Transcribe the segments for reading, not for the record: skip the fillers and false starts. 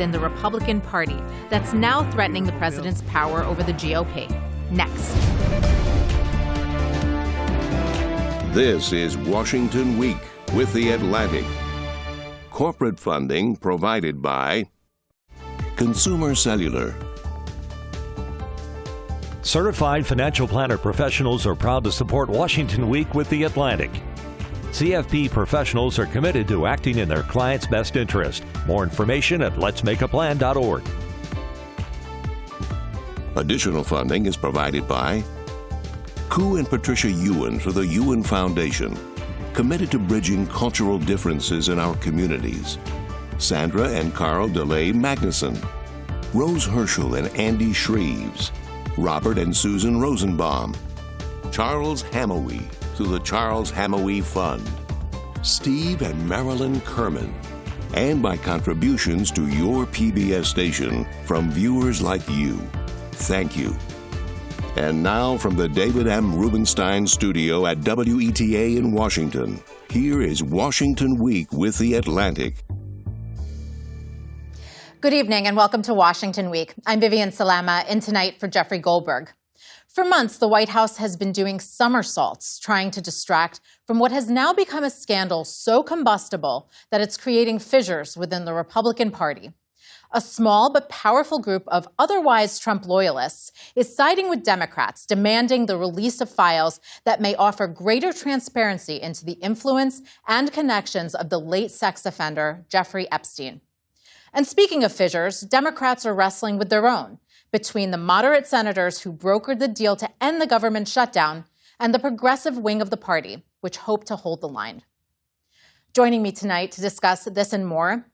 in the Republican Party that's now threatening the president's power over the GOP. Next. This is Washington Week with The Atlantic. Corporate funding provided by Consumer Cellular. Certified financial planner professionals are proud to support Washington Week with The Atlantic. CFP professionals are committed to acting in their clients' best interest. More information at letsmakeaplan.org. Additional funding is provided by Koo and Patricia Ewan for the Ewan Foundation, committed to bridging cultural differences in our communities. Sandra and Carl DeLay Magnuson, Rose Herschel and Andy Shreves, Robert and Susan Rosenbaum, Charles Hamawi through the Charles Hamawi Fund, Steve and Marilyn Kerman, and by contributions to your PBS station from viewers like you. Thank you. And now from the David M. Rubenstein studio at WETA in Washington, here is Washington Week with The Atlantic. Good evening and welcome to Washington Week. I'm Vivian Salama, in tonight for Jeffrey Goldberg. For months, the White House has been doing somersaults, trying to distract from what has now become a scandal so combustible that it's creating fissures within the Republican Party. A small but powerful group of otherwise Trump loyalists is siding with Democrats, demanding the release of files that may offer greater transparency into the influence and connections of the late sex offender, Jeffrey Epstein. And speaking of fissures, Democrats are wrestling with their own, between the moderate senators who brokered the deal to end the government shutdown and the progressive wing of the party, which hope to hold the line. Joining me tonight to discuss this and more,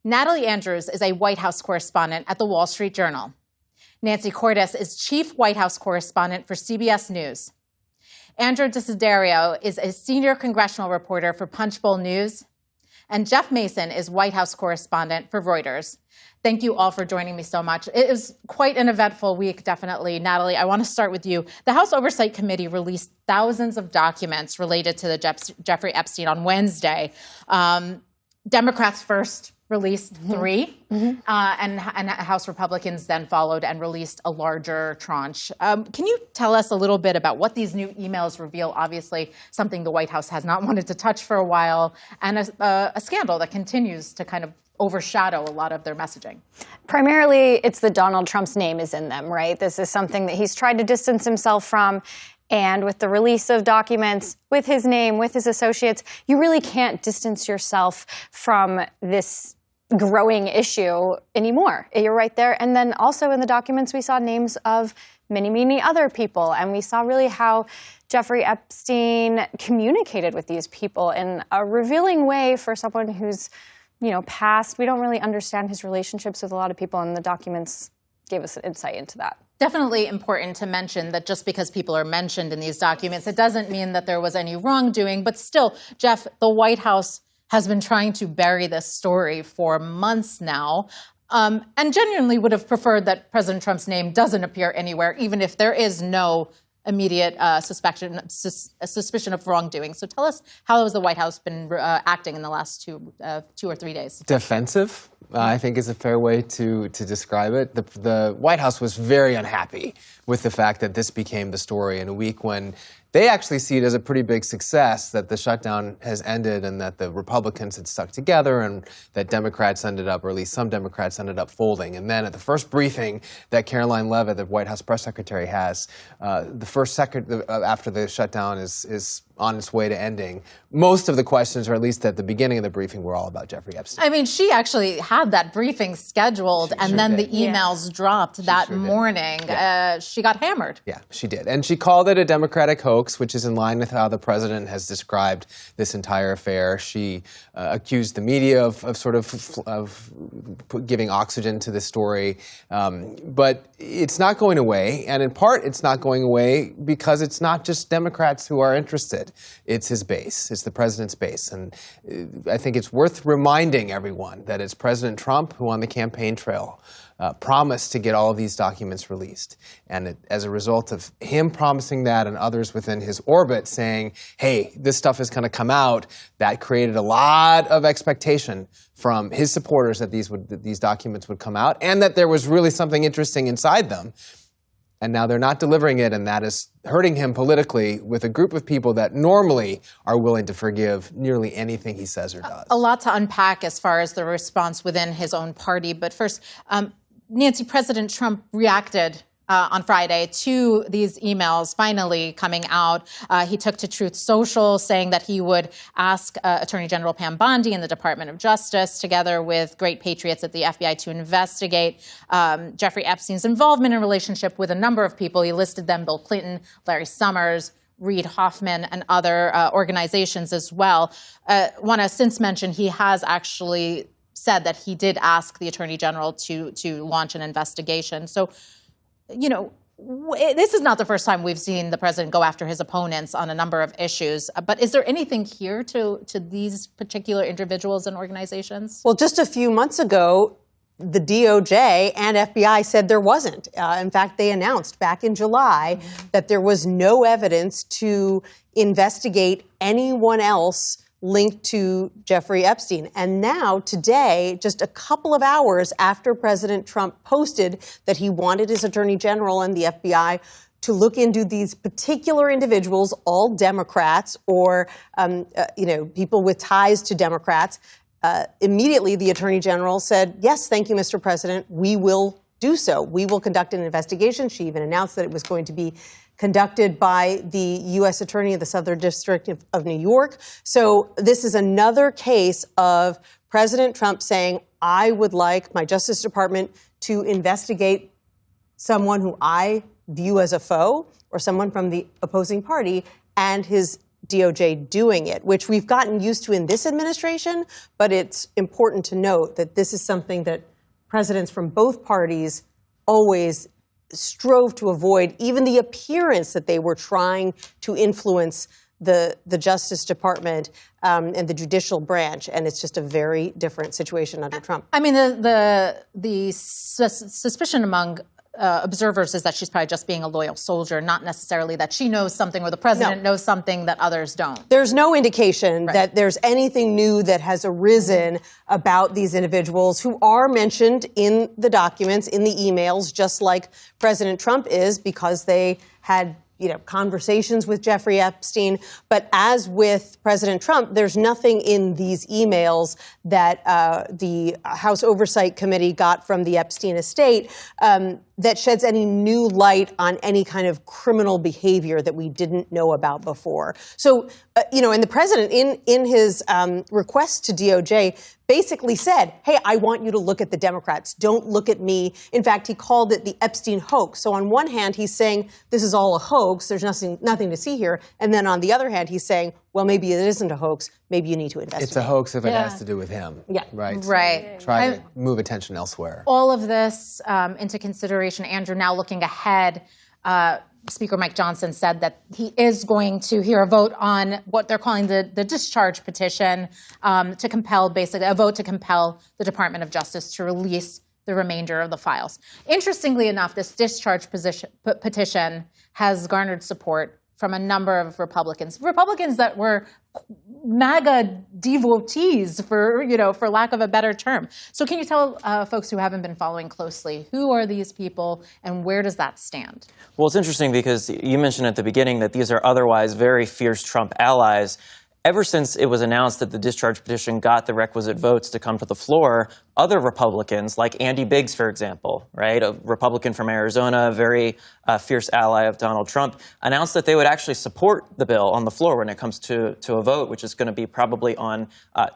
Natalie Andrews is a White House correspondent at the Wall Street Journal. Nancy Cordes is chief White House correspondent for CBS News. Andrew Desiderio is a senior congressional reporter for Punchbowl News. And Jeff Mason is White House correspondent for Reuters. Thank you all for joining me so much. It was quite an eventful week, definitely. Natalie, I want to start with you. The House Oversight Committee released thousands of documents related to the Jeffrey Epstein on Wednesday. Democrats first released three, and House Republicans then followed and released a larger tranche. Can you tell us a little bit about what these new emails reveal? Obviously, something the White House has not wanted to touch for a while, and a scandal that continues to kind of overshadow a lot of their messaging. Primarily, it's that Donald Trump's name is in them, right? This is something that he's tried to distance himself from. And with the release of documents with his name, with his associates, you really can't distance yourself from this growing issue anymore. You're right there. And then also in the documents, we saw names of many, many other people. And we saw really how Jeffrey Epstein communicated with these people in a revealing way for someone who's, past. We don't really understand his relationships with a lot of people, and the documents gave us an insight into that. Definitely important to mention that just because people are mentioned in these documents, it doesn't mean that there was any wrongdoing. But still, Jeff, the White House has been trying to bury this story for months now, and genuinely would have preferred that President Trump's name doesn't appear anywhere, even if there is no immediate suspicion of wrongdoing. So tell us, how has the White House been acting in the last 2 or 3 days? Defensive, I think, is a fair way to describe it. The White House was very unhappy with the fact that this became the story in a week when they actually see it as a pretty big success that the shutdown has ended and that the Republicans had stuck together and that Democrats ended up, or at least some Democrats ended up folding. And then at the first briefing that Caroline Leavitt, the White House press secretary, has, the first second after the shutdown is on its way to ending, most of the questions, or at least at the beginning of the briefing, were all about Jeffrey Epstein. I mean, she actually had that briefing scheduled, and then the emails dropped that morning. She got hammered. Yeah, she did. And she called it a Democratic hoax, which is in line with how the president has described this entire affair. She accused the media of giving oxygen to this story. But it's not going away. And in part, it's not going away because it's not just Democrats who are interested. elected, it's his base. It's the president's base. And I think it's worth reminding everyone that it's President Trump who on the campaign trail promised to get all of these documents released. And as a result of him promising that and others within his orbit saying, hey, this stuff is going to come out, that created a lot of expectation from his supporters that these documents would come out and that there was really something interesting inside them. And now they're not delivering it, and that is hurting him politically with a group of people that normally are willing to forgive nearly anything he says or does. A lot to unpack as far as the response within his own party. But first, Nancy, President Trump reacted on Friday to these emails finally coming out. He took to Truth Social saying that he would ask Attorney General Pam Bondi and the Department of Justice, together with great patriots at the FBI, to investigate Jeffrey Epstein's involvement in relationship with a number of people. He listed them: Bill Clinton, Larry Summers, Reid Hoffman, and other organizations as well. Want to since mention he has actually said that he did ask the Attorney General to launch an investigation. So, you know, this is not the first time we've seen the president go after his opponents on a number of issues. But is there anything here to these particular individuals and organizations? Well, just a few months ago, the DOJ and FBI said there wasn't. In fact, they announced back in July that there was no evidence to investigate anyone else linked to Jeffrey Epstein. And now, today, just a couple of hours after President Trump posted that he wanted his Attorney General and the FBI to look into these particular individuals, all Democrats or people with ties to Democrats, immediately the Attorney General said, yes, thank you, Mr. President, we will do so. We will conduct an investigation. She even announced that it was going to be conducted by the U.S. Attorney of the Southern District of New York. So this is another case of President Trump saying, I would like my Justice Department to investigate someone who I view as a foe or someone from the opposing party, and his DOJ doing it, which we've gotten used to in this administration. But it's important to note that this is something that presidents from both parties always strove to avoid, even the appearance that they were trying to influence the Justice Department and the judicial branch. And it's just a very different situation under Trump. I mean, the suspicion among observers is that she's probably just being a loyal soldier, not necessarily that she knows something or the president knows something that others don't. There's no indication that there's anything new that has arisen about these individuals who are mentioned in the documents, in the emails, just like President Trump is, because they had conversations with Jeffrey Epstein. But as with President Trump, there's nothing in these emails that the House Oversight Committee got from the Epstein estate that sheds any new light on any kind of criminal behavior that we didn't know about before. So, and the president in his request to DOJ basically said, hey, I want you to look at the Democrats. Don't look at me. In fact, he called it the Epstein hoax. So on one hand, he's saying this is all a hoax. There's nothing to see here. And then on the other hand, he's saying, well, maybe it isn't a hoax. Maybe you need to investigate. It's a hoax if it has to do with him. Yeah. Right. Right. So try to move attention elsewhere. All of this into consideration, Andrew, now looking ahead, Speaker Mike Johnson said that he is going to hear a vote on what they're calling the discharge petition to compel, basically, a vote to compel the Department of Justice to release the remainder of the files. Interestingly enough, this discharge petition has garnered support from a number of Republicans that were MAGA devotees, for lack of a better term. So can you tell folks who haven't been following closely, who are these people and where does that stand? Well, it's interesting because you mentioned at the beginning that these are otherwise very fierce Trump allies. Ever since it was announced that the discharge petition got the requisite votes to come to the floor, other Republicans, like Andy Biggs, for example, right, a Republican from Arizona, a very fierce ally of Donald Trump, announced that they would actually support the bill on the floor when it comes to a vote, which is going to be probably on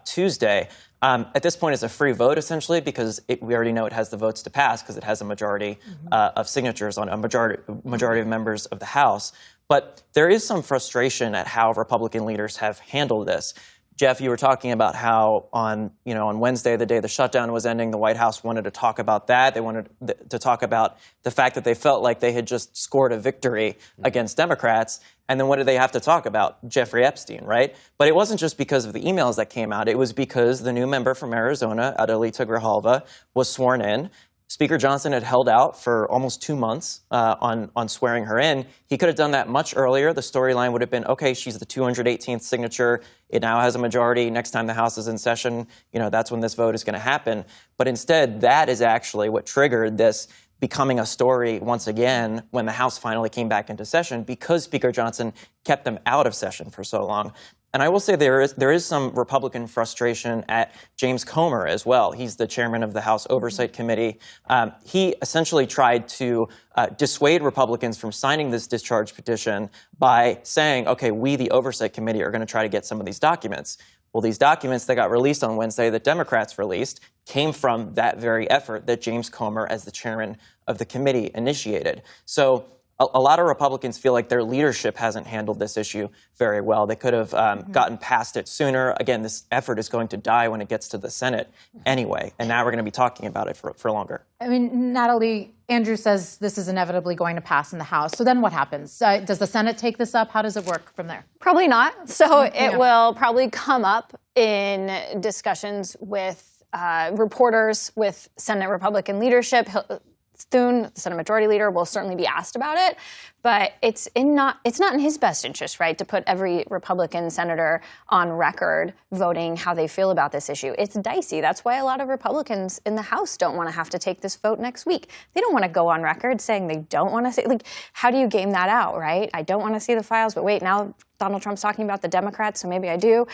Tuesday. At this point, it's a free vote, essentially, because we already know it has the votes to pass because it has a majority of signatures on a majority of members of the House. But there is some frustration at how Republican leaders have handled this. Jeff, you were talking about how on Wednesday, the day the shutdown was ending, the White House wanted to talk about that. They wanted to talk about the fact that they felt like they had just scored a victory against Democrats. And then what did they have to talk about? Jeffrey Epstein, right? But it wasn't just because of the emails that came out. It was because the new member from Arizona, Adelita Grijalva, was sworn in. Speaker Johnson had held out for almost 2 months on swearing her in. He could have done that much earlier. The storyline would have been, okay, she's the 218th signature. It now has a majority. Next time the House is in session, that's when this vote is going to happen. But instead, that is actually what triggered this becoming a story once again when the House finally came back into session, because Speaker Johnson kept them out of session for so long. And I will say there is some Republican frustration at James Comer as well. He's the chairman of the House Oversight Committee. He essentially tried to dissuade Republicans from signing this discharge petition by saying, okay, we, the Oversight Committee, are going to try to get some of these documents. Well, these documents that got released on Wednesday that Democrats released came from that very effort that James Comer, as the chairman of the committee, initiated. So a lot of Republicans feel like their leadership hasn't handled this issue very well. They could have gotten past it sooner. Again, this effort is going to die when it gets to the Senate anyway, and now we're going to be talking about it for longer. I mean, Natalie, Andrew says this is inevitably going to pass in the House. So then what happens? Does the Senate take this up? How does it work from there? Probably not. So it will probably come up in discussions with reporters, with Senate Republican leadership. Thune, the Senate Majority Leader, will certainly be asked about it, but it's not in his best interest, right, to put every Republican senator on record voting how they feel about this issue. It's dicey. That's why a lot of Republicans in the House don't want to have to take this vote next week. They don't want to go on record saying they don't want to see. Like, how do you game that out, right? I don't want to see the files, but wait, now Donald Trump's talking about the Democrats, so maybe I do.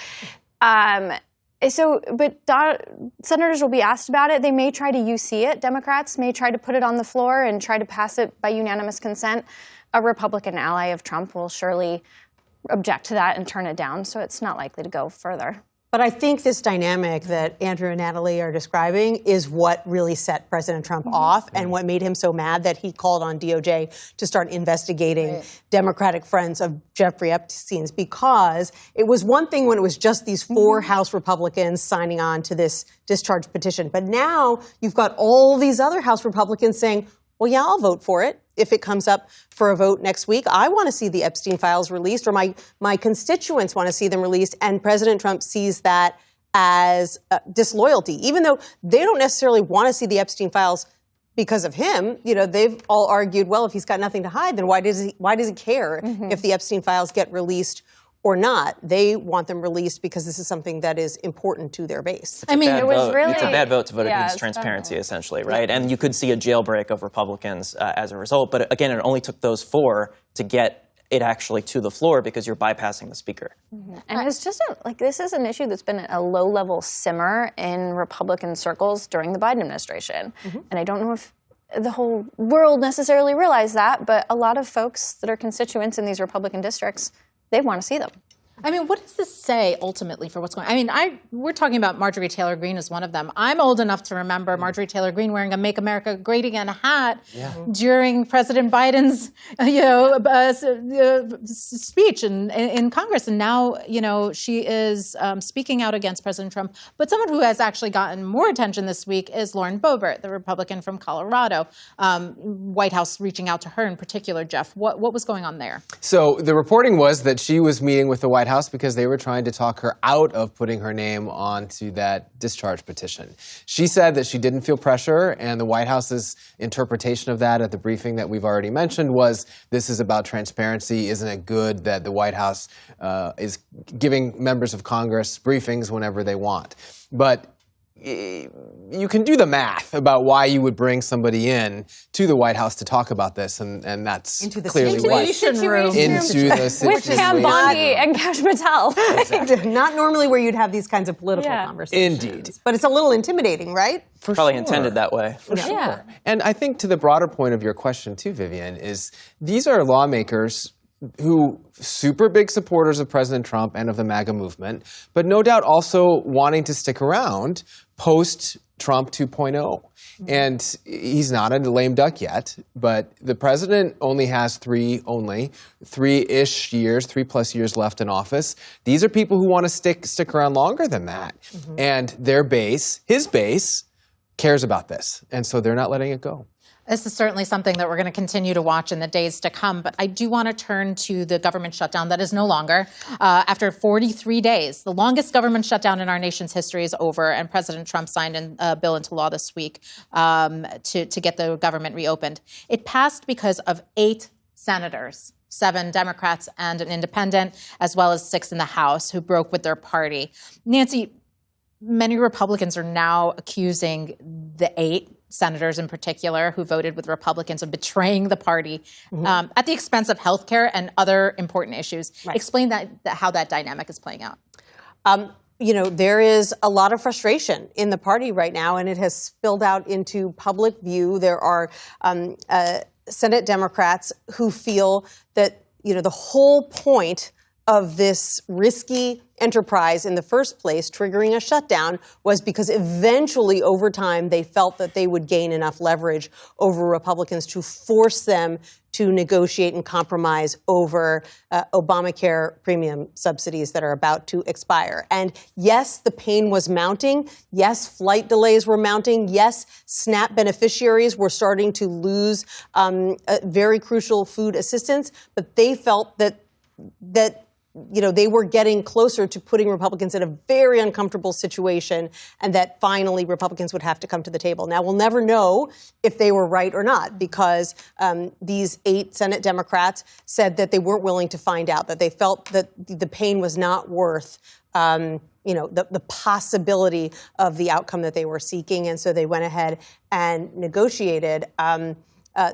Senators will be asked about it. They may try to UC it. Democrats may try to put it on the floor and try to pass it by unanimous consent. A Republican ally of Trump will surely object to that and turn it down, so it's not likely to go further. But I think this dynamic that Andrew and Natalie are describing is what really set President Trump off and what made him so mad that he called on DOJ to start investigating Democratic friends of Jeffrey Epstein's, because it was one thing when it was just these 4 House Republicans signing on to this discharge petition. But now you've got all these other House Republicans saying, well, yeah, I'll vote for it if it comes up for a vote next week. I want to see the Epstein files released, or my constituents want to see them released, and President Trump sees that as disloyalty. Even though they don't necessarily want to see the Epstein files because of him, they've all argued, well, if he's got nothing to hide, then why does he care if the Epstein files get released or not? They want them released because this is something that is important to their base. It's a bad vote to vote against transparency, essentially, right? And you could see a jailbreak of Republicans as a result. But again, it only took those 4 to get it actually to the floor because you're bypassing the speaker. And it's just this is an issue that's been a low-level simmer in Republican circles during the Biden administration. And I don't know if the whole world necessarily realized that, but a lot of folks that are constituents in these Republican districts, they want to see them. I mean, what does this say ultimately for what's going on? I mean, we're talking about Marjorie Taylor Greene as one of them. I'm old enough to remember Marjorie Taylor Greene wearing a Make America Great Again hat during President Biden's, speech in Congress. And now, she is speaking out against President Trump. But someone who has actually gotten more attention this week is Lauren Boebert, the Republican from Colorado. White House reaching out to her in particular, Jeff. What was going on there? So the reporting was that she was meeting with the White House because they were trying to talk her out of putting her name onto that discharge petition. She said that she didn't feel pressure, and the White House's interpretation of that at the briefing that we've already mentioned was, this is about transparency. Isn't it good that the White House is giving members of Congress briefings whenever they want? But you can do the math about why you would bring somebody in to the White House to talk about this, and that's clearly why. Into the situation. With Pam Bondi and Kash Patel. Exactly. Not normally where you'd have these kinds of political conversations. Indeed. But it's a little intimidating, right? Probably intended that way. For sure. Yeah. And I think to the broader point of your question too, Vivian, is these are lawmakers who super big supporters of President Trump and of the MAGA movement, but no doubt also wanting to stick around post Trump 2.0. And he's not a lame duck yet, but the president only has three-ish years, 3+ years left in office. These are people who want to stick around longer than that. And their base, his base, cares about this. And so they're not letting it go. This is certainly something that we're going to continue to watch in the days to come. But I do want to turn to the government shutdown that is no longer. After 43 days, the longest government shutdown in our nation's history is over. And President Trump signed a bill into law this week to get the government reopened. It passed because of 8 senators, 7 Democrats and an independent, as well as 6 in the House who broke with their party. Nancy, many Republicans are now accusing the 8 senators in particular who voted with Republicans of betraying the party at the expense of health care and other important issues. Right. Explain how that dynamic is playing out. You know, there is a lot of frustration in the party right now, and it has spilled out into public view. There are Senate Democrats who feel that, you know, the whole point of this risky enterprise in the first place, triggering a shutdown, was because eventually over time they felt that they would gain enough leverage over Republicans to force them to negotiate and compromise over Obamacare premium subsidies that are about to expire. And yes, the pain was mounting. Yes, flight delays were mounting. Yes, SNAP beneficiaries were starting to lose very crucial food assistance. But they felt that you know, they were getting closer to putting Republicans in a very uncomfortable situation, and that finally Republicans would have to come to the table. Now, we'll never know if they were right or not, because these 8 Senate Democrats said that they weren't willing to find out, that they felt that the pain was not worth you know, the possibility of the outcome that they were seeking. And so they went ahead and negotiated.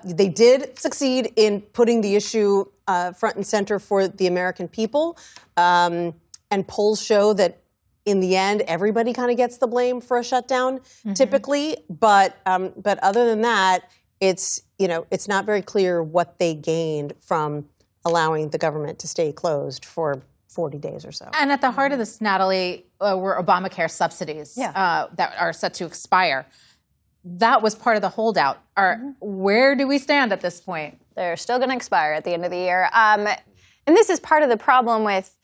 They did succeed in putting the issue front and center for the American people. And polls show that in the end, everybody kind of gets the blame for a shutdown, typically. But other than that, it's, you know, it's not very clear what they gained from allowing the government to stay closed for 40 days or so. And at the heart of this, Natalie, were Obamacare subsidies that are set to expire. That was part of the holdout. Where do we stand at this point? They're still going to expire at the end of the year. And this is part of the problem with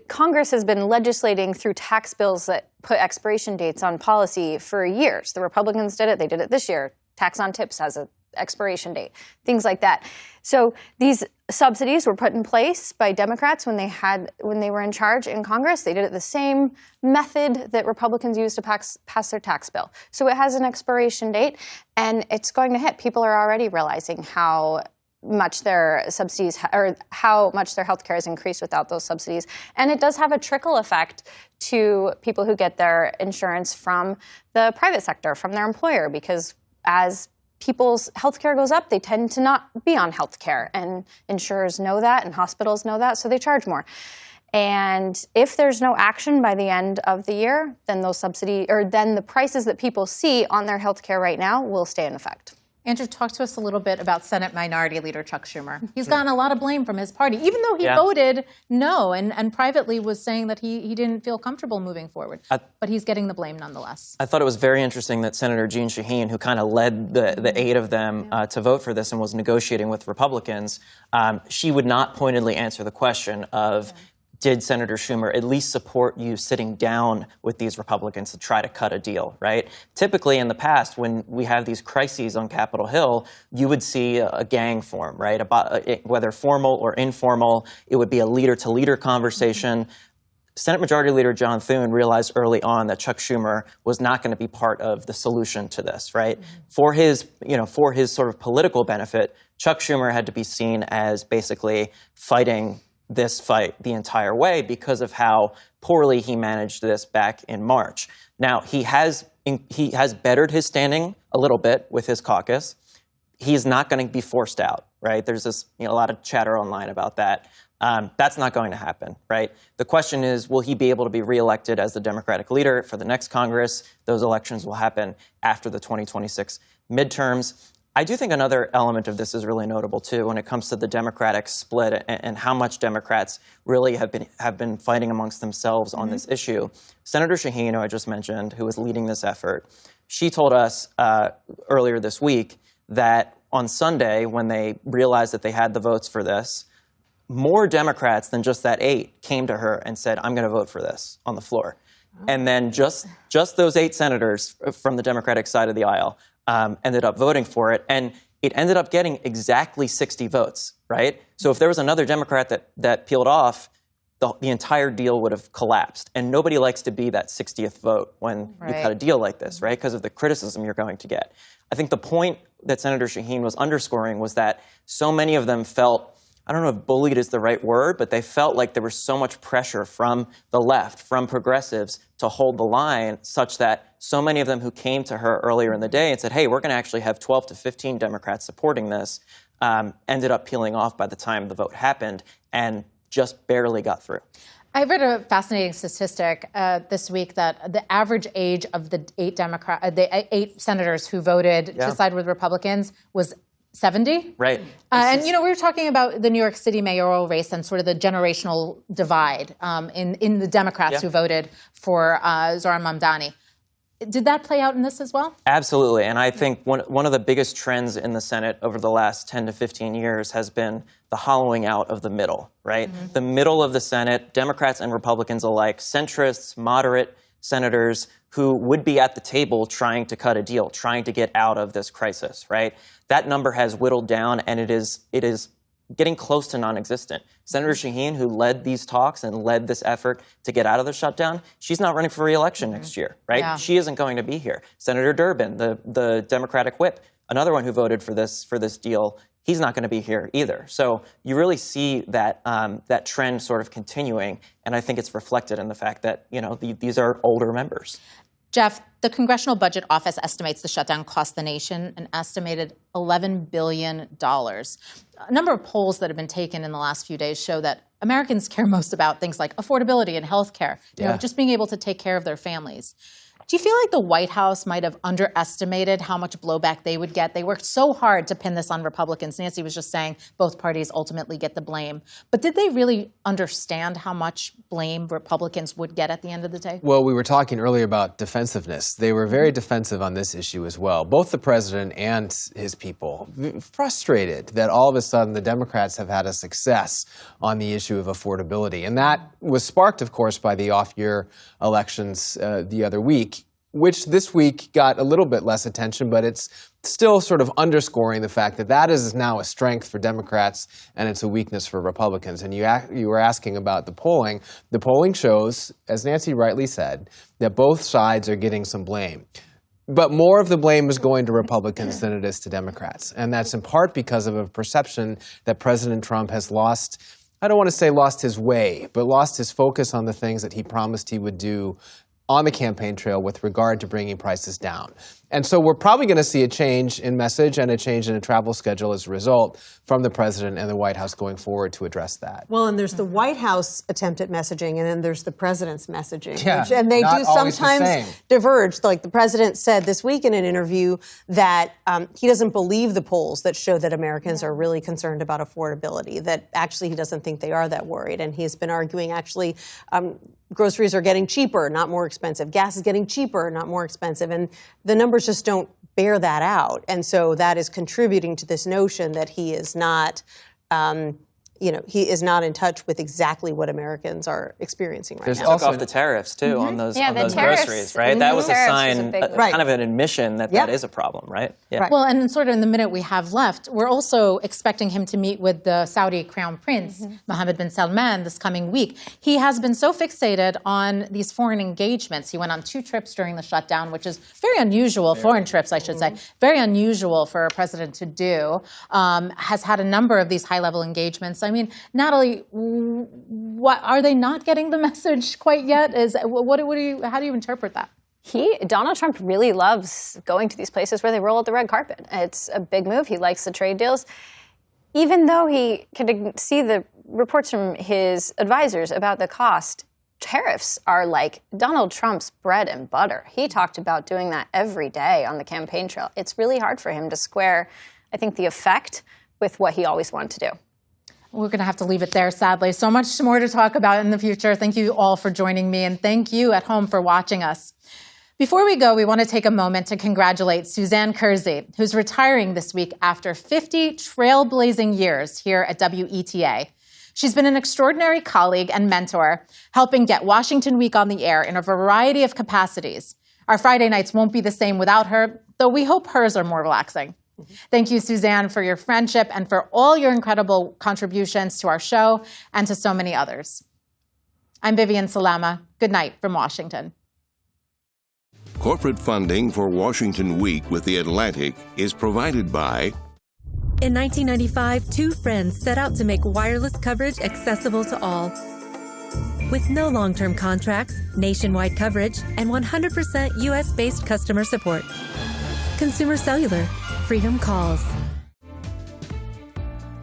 Congress has been legislating through tax bills that put expiration dates on policy for years. The Republicans did it. They did it this year. Tax on tips has an expiration date, things like that. So these subsidies were put in place by Democrats when they were in charge in Congress. They did it the same method that Republicans used to pass their tax bill. So it has an expiration date, and it's going to hit. People are already realizing how much their subsidies or how much their health care has increased without those subsidies. And it does have a trickle effect to people who get their insurance from the private sector, from their employer, because as people's health care goes up, they tend to not be on health care. And insurers know that, and hospitals know that, so they charge more. And if there's no action by the end of the year, then then the prices that people see on their health care right now will stay in effect. Andrew, talk to us a little bit about Senate Minority Leader Chuck Schumer. He's gotten a lot of blame from his party, even though he voted no and privately was saying that he didn't feel comfortable moving forward. But he's getting the blame nonetheless. I thought it was very interesting that Senator Jeanne Shaheen, who kind of led the 8 of them to vote for this and was negotiating with Republicans, she would not pointedly answer the question of, did Senator Schumer at least support you sitting down with these Republicans to try to cut a deal, right? Typically in the past, when we have these crises on Capitol Hill, you would see a gang form, right? Whether formal or informal, it would be a leader-to-leader conversation. Senate Majority Leader John Thune realized early on that Chuck Schumer was not going to be part of the solution to this, right? For his sort of political benefit, Chuck Schumer had to be seen as basically fighting this fight the entire way because of how poorly he managed this back in March. Now, he has bettered his standing a little bit with his caucus. He's not going to be forced out, right? There's this, a lot of chatter online about that. That's not going to happen, right? The question is, will he be able to be reelected as the Democratic leader for the next Congress? Those elections will happen after the 2026 midterms. I do think another element of this is really notable, too, when it comes to the Democratic split and how much Democrats really have been fighting amongst themselves on this issue. Senator Shaheen, who I just mentioned, who was leading this effort, she told us earlier this week that on Sunday, when they realized that they had the votes for this, more Democrats than just that 8 came to her and said, I'm going to vote for this on the floor. And then just those 8 senators from the Democratic side of the aisle ended up voting for it. And it ended up getting exactly 60 votes, right? So if there was another Democrat that peeled off, the entire deal would have collapsed. And nobody likes to be that 60th vote when you've got a deal like this, right? Because of the criticism you're going to get. I think the point that Senator Shaheen was underscoring was that so many of them felt, I don't know if bullied is the right word, but they felt like there was so much pressure from the left, from progressives, to hold the line, such that so many of them who came to her earlier in the day and said, hey, we're going to actually have 12 to 15 Democrats supporting this, ended up peeling off by the time the vote happened and just barely got through. I read a fascinating statistic this week that the average age of the 8 senators who voted to side with Republicans was 70. Right. And, we were talking about the New York City mayoral race and sort of the generational divide in the Democrats who voted for Zohran Mamdani. Did that play out in this as well? Absolutely. And I think one of the biggest trends in the Senate over the last 10 to 15 years has been the hollowing out of the middle, right? Mm-hmm. The middle of the Senate, Democrats and Republicans alike, centrists, moderate senators who would be at the table trying to cut a deal, trying to get out of this crisis, right? That number has whittled down, and it is getting close to non-existent. Senator Shaheen, who led these talks and led this effort to get out of the shutdown, she's not running for re-election next year, right? Yeah. She isn't going to be here. Senator Durbin, the Democratic whip, another one who voted for this deal, he's not going to be here either. So you really see that that trend sort of continuing, and I think it's reflected in the fact that these are older members. Jeff, the Congressional Budget Office estimates the shutdown cost the nation an estimated $11 billion. A number of polls that have been taken in the last few days show that Americans care most about things like affordability and health care, just being able to take care of their families. Do you feel like the White House might have underestimated how much blowback they would get? They worked so hard to pin this on Republicans. Nancy was just saying both parties ultimately get the blame. But did they really understand how much blame Republicans would get at the end of the day? Well, we were talking earlier about defensiveness. They were very defensive on this issue as well. Both the president and his people frustrated that all of a sudden the Democrats have had a success on the issue of affordability. And that was sparked, of course, by the off-year elections the other week, which this week got a little bit less attention, but it's still sort of underscoring the fact that that is now a strength for Democrats and it's a weakness for Republicans. And you were asking about the polling. The polling shows, as Nancy rightly said, that both sides are getting some blame. But more of the blame is going to Republicans than it is to Democrats. And that's in part because of a perception that President Trump has lost, I don't want to say lost his way, but lost his focus on the things that he promised he would do on the campaign trail with regard to bringing prices down. And so we're probably going to see a change in message and a change in a travel schedule as a result from the president and the White House going forward to address that. Well, and there's the White House attempt at messaging, and then there's the president's messaging. Yeah, and they do sometimes the diverge. Like the president said this week in an interview that he doesn't believe the polls that show that Americans are really concerned about affordability, that actually he doesn't think they are that worried. And he's been arguing actually groceries are getting cheaper, not more expensive. Gas is getting cheaper, not more expensive. And the numbers just don't bear that out. And so that is contributing to this notion that he is not, he is not in touch with exactly what Americans are experiencing right now. Took off the tariffs, too, on those groceries, right? That was a sign, kind of an admission that that is a problem, right? Yeah. Right. Well, and sort of in the minute we have left, we're also expecting him to meet with the Saudi Crown Prince, Mohammed bin Salman, this coming week. He has been so fixated on these foreign engagements. He went on 2 trips during the shutdown, which is very unusual, foreign trips, I should say, very unusual for a president to do, has had a number of these high-level engagements. I mean, Natalie, what are they not getting the message quite yet? How do you interpret that? Donald Trump really loves going to these places where they roll out the red carpet. It's a big move. He likes the trade deals. Even though he can see the reports from his advisors about the cost, tariffs are like Donald Trump's bread and butter. He talked about doing that every day on the campaign trail. It's really hard for him to square, I think, the effect with what he always wanted to do. We're going to have to leave it there, sadly. So much more to talk about in the future. Thank you all for joining me, and thank you at home for watching us. Before we go, we want to take a moment to congratulate Suzanne Kersey, who's retiring this week after 50 trailblazing years here at WETA. She's been an extraordinary colleague and mentor, helping get Washington Week on the air in a variety of capacities. Our Friday nights won't be the same without her, though we hope hers are more relaxing. Thank you, Suzanne, for your friendship and for all your incredible contributions to our show and to so many others. I'm Vivian Salama. Good night from Washington. Corporate funding for Washington Week with The Atlantic is provided by... In 1995, two friends set out to make wireless coverage accessible to all. With no long-term contracts, nationwide coverage, and 100% U.S.-based customer support. Consumer Cellular. Freedom calls.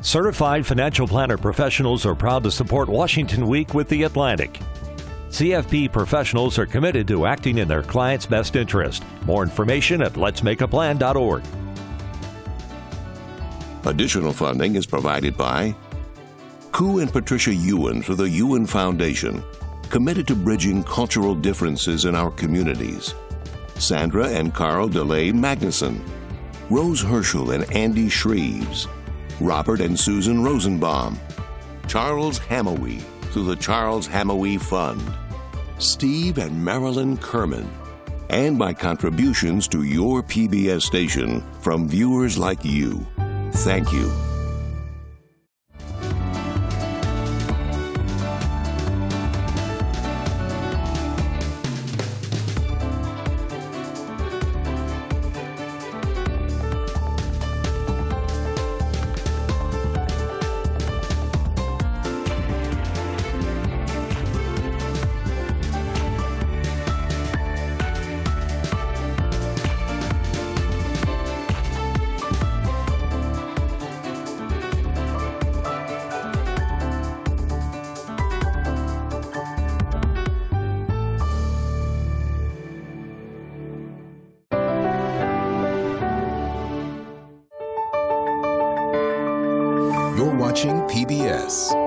Certified financial planner professionals are proud to support Washington Week with The Atlantic. CFP professionals are committed to acting in their clients' best interest. More information at letsmakeaplan.org. Additional funding is provided by Koo and Patricia Ewan for the Ewan Foundation, committed to bridging cultural differences in our communities. Sandra and Carl DeLay Magnuson, Rose Herschel and Andy Shreves, Robert and Susan Rosenbaum, Charles Hamawi through the Charles Hamawi Fund, Steve and Marilyn Kerman, and by contributions to your PBS station from viewers like you. Thank you. You're watching PBS.